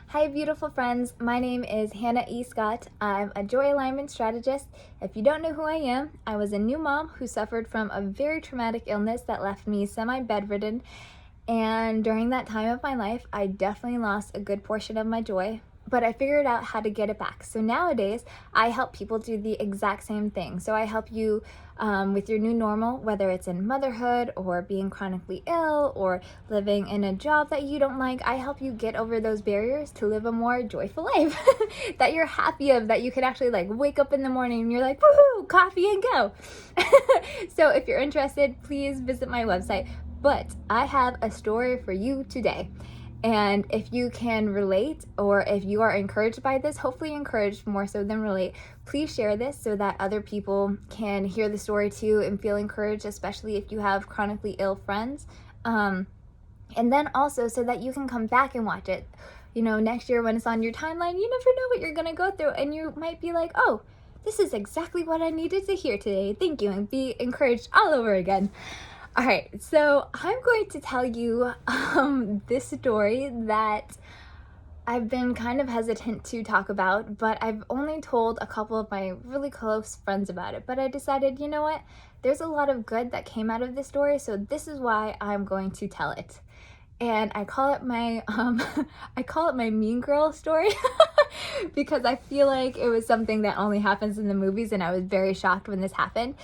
Hi, beautiful friends. My name is Hannah E. Scott. I'm a joy alignment strategist. If you don't know who I am, I was a new mom who suffered from a very traumatic illness that left me semi-bedridden. And during that time of my life, I definitely lost a good portion of my joy, but I figured out how to get it back. So nowadays, I help people do the exact same thing. So I help you with your new normal, whether it's in motherhood or being chronically ill or living in a job that you don't like. I help you get over those barriers to live a more joyful life that you're happy of, that you can actually like wake up in the morning and you're like, woohoo, coffee and go. So if you're interested, please visit my website. But I have a story for you today. And if you can relate, or if you are encouraged by this, hopefully encouraged more so than relate, please share this so that other people can hear the story too and feel encouraged, especially if you have chronically ill friends. And then also so that you can come back and watch it. You know, next year when it's on your timeline, you never know what you're gonna go through, and you might be like, oh, this is exactly what I needed to hear today. Thank you, and be encouraged all over again. All right, so I'm going to tell you this story that I've been kind of hesitant to talk about, but I've only told a couple of my really close friends about it. But I decided, you know what? There's a lot of good that came out of this story, so this is why I'm going to tell it. And I call it my mean girl story because I feel like it was something that only happens in the movies, and I was very shocked when this happened.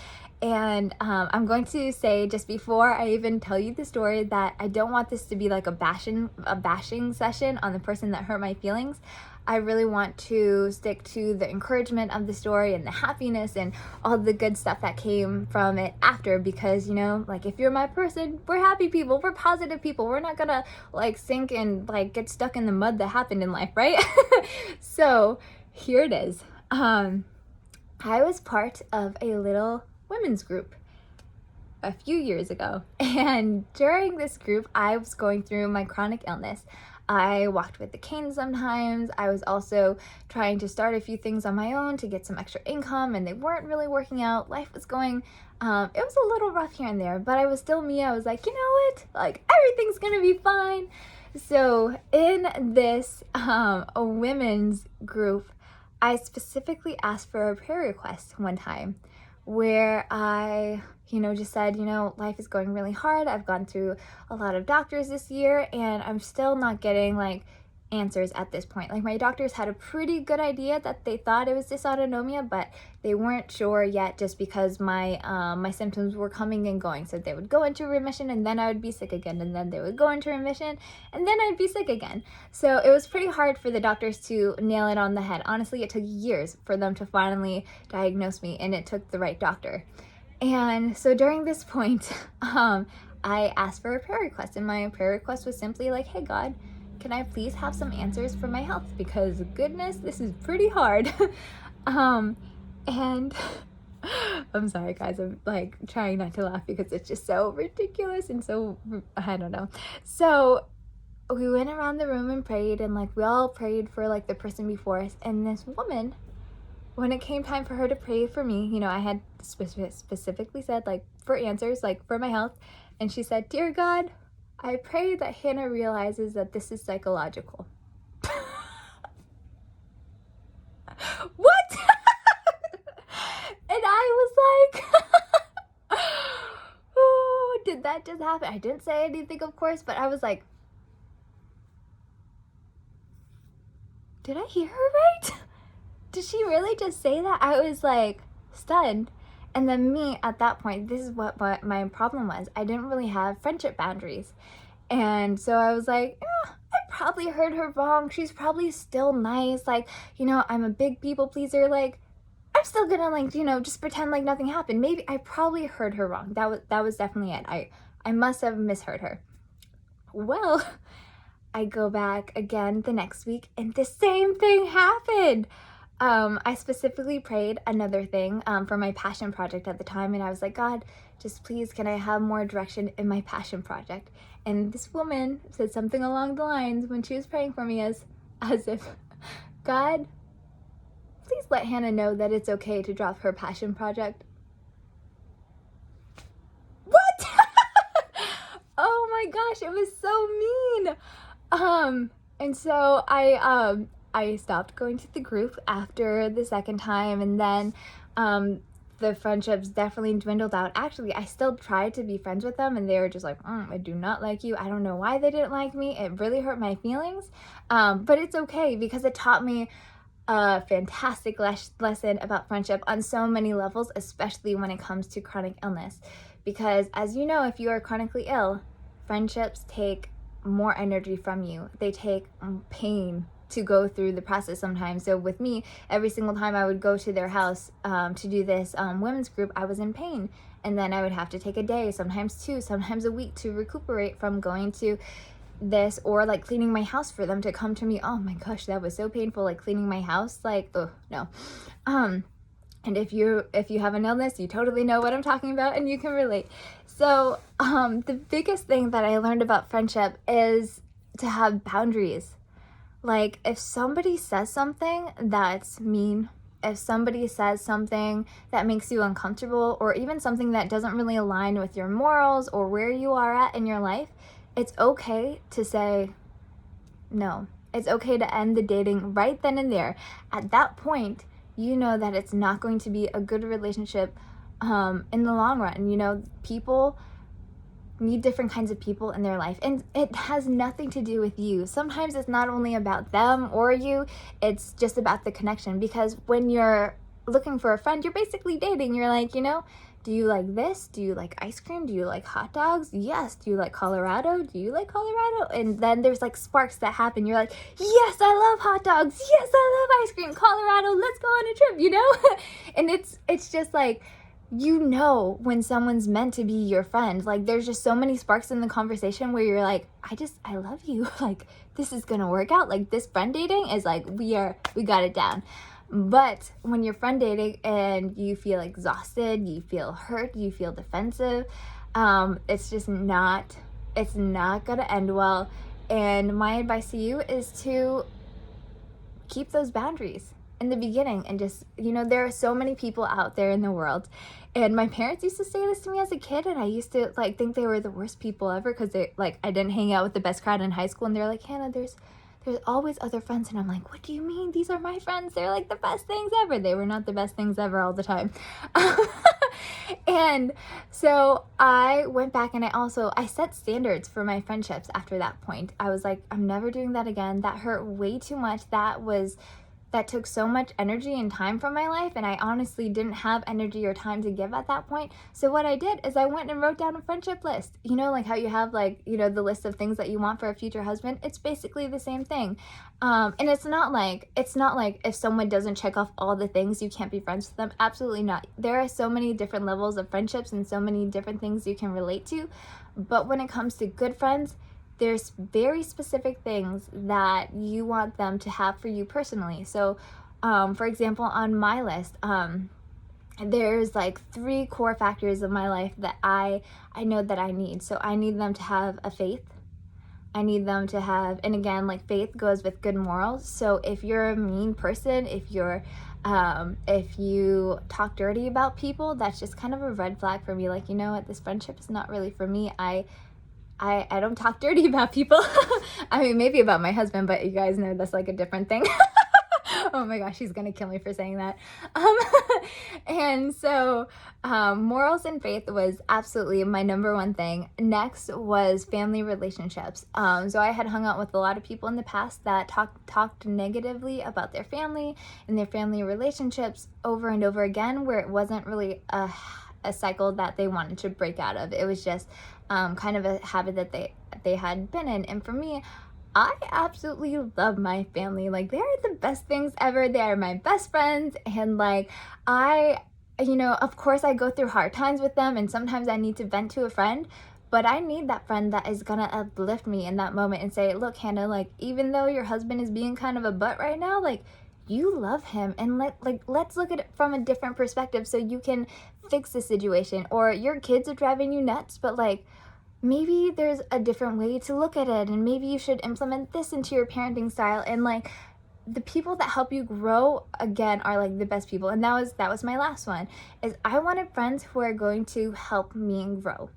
And I'm going to say, just before I even tell you the story, that I don't want this to be like a bashing session on the person that hurt my feelings. I really want to stick to the encouragement of the story and the happiness and all the good stuff that came from it after, because, you know, like, if you're my person, we're happy people, we're positive people, we're not gonna like sink and like get stuck in the mud that happened in life, right? So here it is. I was part of a little women's group a few years ago, and during this group I was going through my chronic illness. I walked with the cane sometimes. I was also trying to start a few things on my own to get some extra income, and they weren't really working out. Life was going it was a little rough here and there, but I was still me. I was like, you know what, like, everything's gonna be fine. So in this a women's group, I specifically asked for a prayer request one time, where I, just said, life is going really hard. I've gone through a lot of doctors this year, and I'm still not getting like answers at this point. Like, my doctors had a pretty good idea that they thought it was dysautonomia, but they weren't sure yet, just because my symptoms were coming and going. So they would go into remission, and then I would be sick again, and then they would go into remission, and then I'd be sick again. So it was pretty hard for the doctors to nail it on the head. Honestly, it took years for them to finally diagnose me, and it took the right doctor. And so during this point, I asked for a prayer request, and my prayer request was simply like, hey God, can I please have some answers for my health? Because goodness, this is pretty hard. And I'm sorry guys, I'm like trying not to laugh because it's just so ridiculous and so, I don't know. So we went around the room and prayed, and like we all prayed for like the person before us, and this woman, when it came time for her to pray for me, I had specifically said like for answers, like for my health, and she said, dear God, I pray that Hannah realizes that this is psychological. What? And I was like, oh, did that just happen? I didn't say anything, of course, but I was like, did I hear her right? Did she really just say that? I was like stunned. And then me, at that point, this is what my problem was. I didn't really have friendship boundaries. And so I was like, I probably heard her wrong. She's probably still nice. Like, I'm a big people pleaser. Like, I'm still gonna like, just pretend like nothing happened. Maybe I probably heard her wrong. That was definitely it. I must have misheard her. Well, I go back again the next week, and the same thing happened. I specifically prayed another thing for my passion project at the time, and I was like, God, just please, can I have more direction in my passion project? And this woman said something along the lines, when she was praying for me, as if, God, please let Hannah know that it's okay to drop her passion project. What? Oh my gosh, it was so mean. And so I stopped going to the group after the second time, and then the friendships definitely dwindled out. Actually, I still tried to be friends with them, and they were just like, I do not like you. I don't know why they didn't like me. It really hurt my feelings, but it's okay because it taught me a fantastic lesson about friendship on so many levels, especially when it comes to chronic illness. Because as you know, if you are chronically ill, friendships take more energy from you. They take pain to go through the process sometimes. So with me, every single time I would go to their house to do this women's group, I was in pain. And then I would have to take a day, sometimes two, sometimes a week to recuperate from going to this, or like cleaning my house for them to come to me. Oh my gosh, that was so painful, like cleaning my house, like, oh no. And if you have an illness, you totally know what I'm talking about and you can relate. So the biggest thing that I learned about friendship is to have boundaries. Like if somebody says something that's mean, if somebody says something that makes you uncomfortable, or even something that doesn't really align with your morals or where you are at in your life, it's okay to say no. It's okay to end the dating right then and there. At that point, you know that it's not going to be a good relationship in the long run. You know, people need different kinds of people in their life, and it has nothing to do with you. Sometimes it's not only about them or you, it's just about the connection. Because when you're looking for a friend, you're basically dating. You're like, do you like this? Do you like ice cream? Do you like hot dogs? Yes. Do you like Colorado? Do you like Colorado? And then there's like sparks that happen. You're like, yes, I love hot dogs. Yes, I love ice cream. Colorado, let's go on a trip, And it's just like, when someone's meant to be your friend. Like there's just so many sparks in the conversation where you're like, I love you. Like this is gonna work out. Like this friend dating is like, we got it down. But when you're friend dating and you feel exhausted, you feel hurt, you feel defensive, it's not gonna end well. And my advice to you is to keep those boundaries in the beginning, and just, there are so many people out there in the world. And my parents used to say this to me as a kid, and I used to like think they were the worst people ever because I didn't hang out with the best crowd in high school, and they're like, Hannah, there's always other friends. And I'm like, what do you mean? These are my friends. They're like the best things ever. They were not the best things ever all the time. And so I went back and I set standards for my friendships after that point. I was like, I'm never doing that again. That hurt way too much. That took so much energy and time from my life, and I honestly didn't have energy or time to give at that point. So what I did is I went and wrote down a friendship list. Like how you have the list of things that you want for a future husband. It's basically the same thing. And it's not like if someone doesn't check off all the things, you can't be friends with them. Absolutely not. There are so many different levels of friendships and so many different things you can relate to. But when it comes to good friends, there's very specific things that you want them to have for you personally. So, for example, on my list, there's like 3 core factors of my life that I know that I need. So I need them to have a faith. I need them to have, and again, like faith goes with good morals. So if you're a mean person, if you talk dirty about people, that's just kind of a red flag for me. Like, you know what, this friendship is not really for me. I don't talk dirty about people. I mean, maybe about my husband, but you guys know that's like a different thing. Oh my gosh, he's gonna kill me for saying that. And so morals and faith was absolutely my number one thing. Next was family relationships. So I had hung out with a lot of people in the past that talked negatively about their family and their family relationships over and over again, where it wasn't really a cycle that they wanted to break out of. It was just kind of a habit that they had been in. And for me, I absolutely love my family. Like, they're the best things ever. They are my best friends. And like, of course I go through hard times with them, and sometimes I need to vent to a friend, but I need that friend that is gonna uplift me in that moment and say, look, Hannah, like, even though your husband is being kind of a butt right now, like, you love him, and let's look at it from a different perspective so you can fix the situation. Or your kids are driving you nuts, but like, maybe there's a different way to look at it, and maybe you should implement this into your parenting style. And like, the people that help you grow, again, are like the best people. And that was my last one, is I wanted friends who are going to help me grow.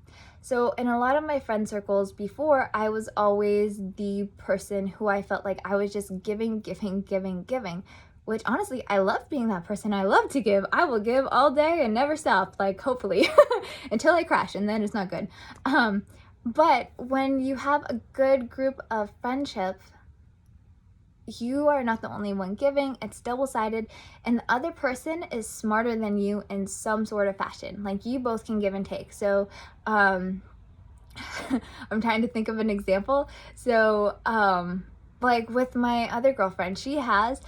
So in a lot of my friend circles before, I was always the person who I felt like I was just giving, which honestly, I love being that person. I love to give. I will give all day and never stop, like hopefully, until I crash, and then it's not good. But when you have a good group of friendship, you are not the only one giving. It's double-sided, and the other person is smarter than you in some sort of fashion. Like, you both can give and take. So I'm trying to think of an example. So like with my other girlfriend, she has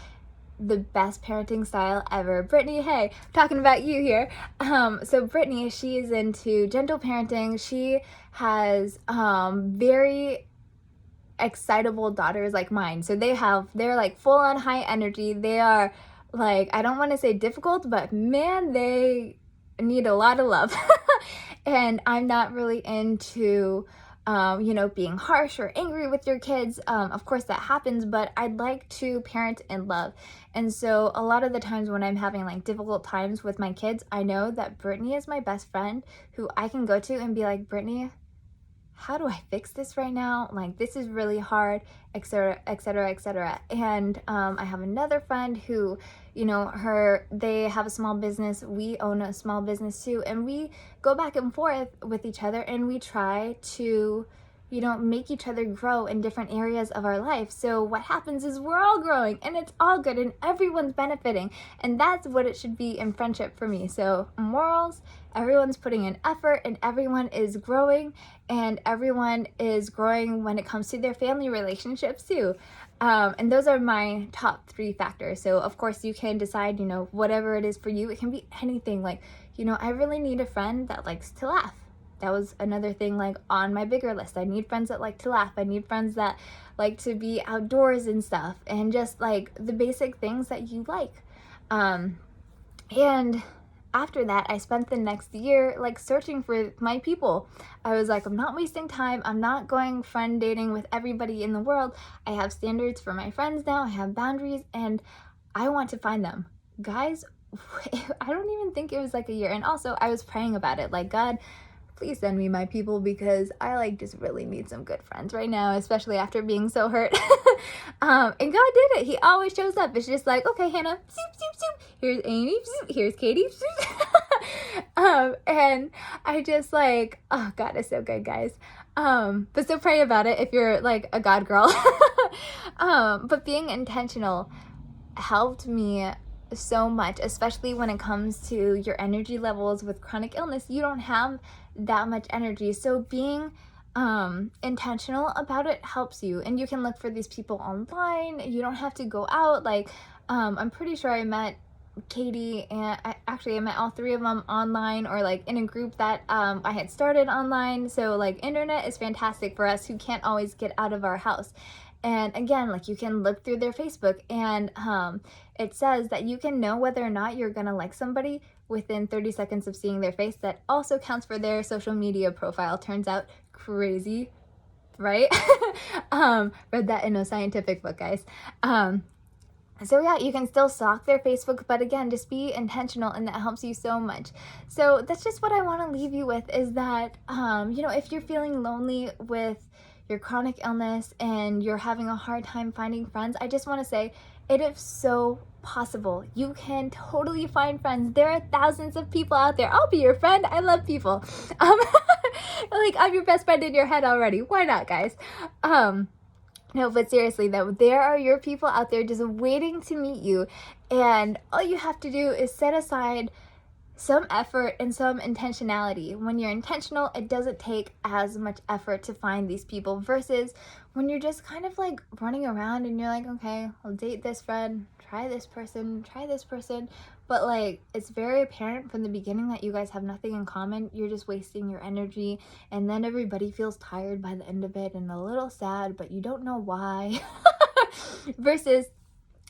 the best parenting style ever. Brittany, hey, I'm talking about you here. So Brittany, she is into gentle parenting. She has very excitable daughters like mine. So they're like full on high energy. They are like, I don't want to say difficult, but man, they need a lot of love. And I'm not really into being harsh or angry with your kids. Of course that happens, but I'd like to parent in love. And so a lot of the times when I'm having like difficult times with my kids, I know that Brittany is my best friend who I can go to and be like, Brittany, how do I fix this right now? Like, this is really hard, etc., etc., etc. And I have another friend who, they have a small business. We own a small business too, and we go back and forth with each other, and we try to, make each other grow in different areas of our life. So what happens is we're all growing, and it's all good, and everyone's benefiting, and that's what it should be in friendship for me. So morals, everyone's putting in effort, and everyone is growing, and everyone is growing when it comes to their family relationships too. And those are my top 3 factors. So of course you can decide, whatever it is for you. It can be anything. Like, I really need a friend that likes to laugh. That was another thing, like, on my bigger list. I need friends that like to laugh. I need friends that like to be outdoors and stuff, and just like the basic things that you like. And after that, I spent the next year like searching for my people. I was like, I'm not wasting time. I'm not going friend dating with everybody in the world. I have standards for my friends now. I have boundaries, and I want to find them. Guys, I don't even think it was like a year. And also I was praying about it. Like, God, please send me my people, because I like just really need some good friends right now, especially after being so hurt. And God did it. He always shows up. It's just like, okay, Hannah, zoop, zoop, zoop. Here's Amy, zoop. Here's Katie, zoop. And I just like, oh, God is so good, guys. But so pray about it if you're like a God girl. But being intentional helped me so much, especially when it comes to your energy levels with chronic illness. You don't have that much energy, so being intentional about it helps you. And you can look for these people online. You don't have to go out. Like, I'm pretty sure I met Katie, and I met all 3 of them online, or like in a group that I had started online. So like, internet is fantastic for us who can't always get out of our house. And again, like, you can look through their Facebook, and it says that you can know whether or not you're gonna like somebody within 30 seconds of seeing their face. That also counts for their social media profile. Turns out, crazy, right? Read that in a scientific book, guys. So yeah, you can still stalk their Facebook, but again, just be intentional, and that helps you so much. So that's just what I want to leave you with, is that, if you're feeling lonely with your chronic illness and you're having a hard time finding friends, I just want to say it is so possible. You can totally find friends. There are thousands of people out there. I'll be your friend. I love people. Like, I'm your best friend in your head already. Why not, guys? No, but seriously though, there are your people out there just waiting to meet you, and all you have to do is set aside some effort and some intentionality. When you're intentional, it doesn't take as much effort to find these people, versus when you're just kind of like running around and you're like, okay, I'll date this friend, try this person, but like, it's very apparent from the beginning that you guys have nothing in common. You're just wasting your energy, and then everybody feels tired by the end of it and a little sad, but you don't know why. Versus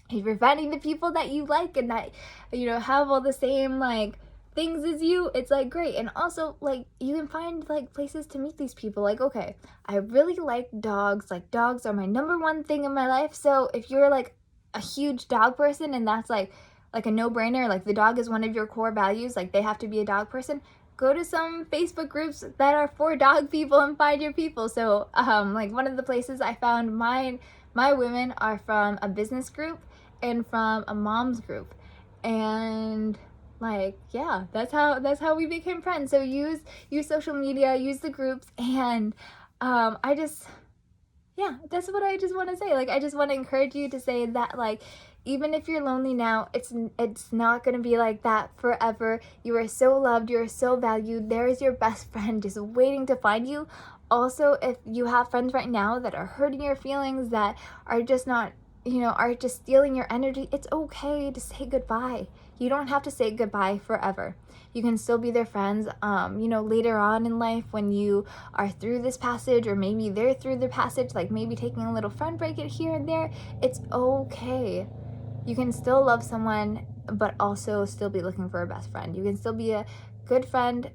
if you're finding the people that you like and that, have all the same like things as you, it's like great. And also, like, you can find like places to meet these people. Like, okay, I really like dogs. Like, dogs are my number 1 thing in my life. So if you're like a huge dog person, and that's like a no-brainer, like the dog is one of your core values, like they have to be a dog person, go to some Facebook groups that are for dog people and find your people. So like one of the places I found my women are from a business group and from a mom's group, and like, yeah, that's how we became friends. So use social media, use the groups, and I just, yeah, that's what I just want to say. Like, I just want to encourage you to say that, like, even if you're lonely now, it's not going to be like that forever. You are so loved, you are so valued. There is your best friend just waiting to find you. Also, if you have friends right now that are hurting your feelings, that are just not, are just stealing your energy, it's okay to say goodbye. You don't have to say goodbye forever. You can still be their friends, later on in life when you are through this passage, or maybe they're through the passage, like maybe taking a little friend break here and there. It's okay. You can still love someone, but also still be looking for a best friend. You can still be a good friend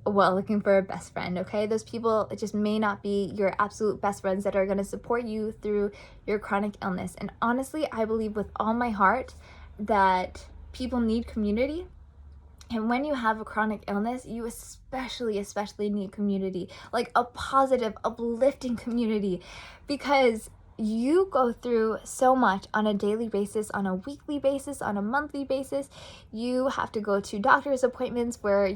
while looking for a best friend, okay? Those people, it just may not be your absolute best friends that are going to support you through your chronic illness. And honestly, I believe with all my heart that people need community. And when you have a chronic illness, you especially need community, like a positive, uplifting community, because you go through so much on a daily basis, on a weekly basis, on a monthly basis. You have to go to doctor's appointments where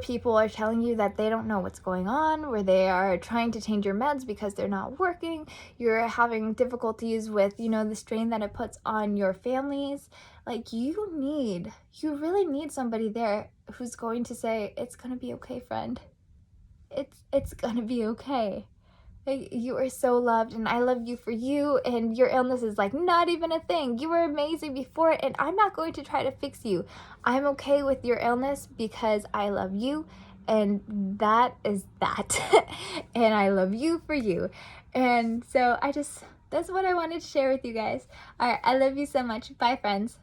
people are telling you that they don't know what's going on, where they are trying to change your meds because they're not working. You're having difficulties with, the strain that it puts on your families. Like, you really need somebody there who's going to say, it's gonna be okay, friend. It's gonna be okay. Like, you are so loved, and I love you for you, and your illness is like not even a thing. You were amazing before it, and I'm not going to try to fix you. I'm okay with your illness because I love you, and that is that. And I love you for you. And so that's what I wanted to share with you guys. All right, I love you so much. Bye, friends.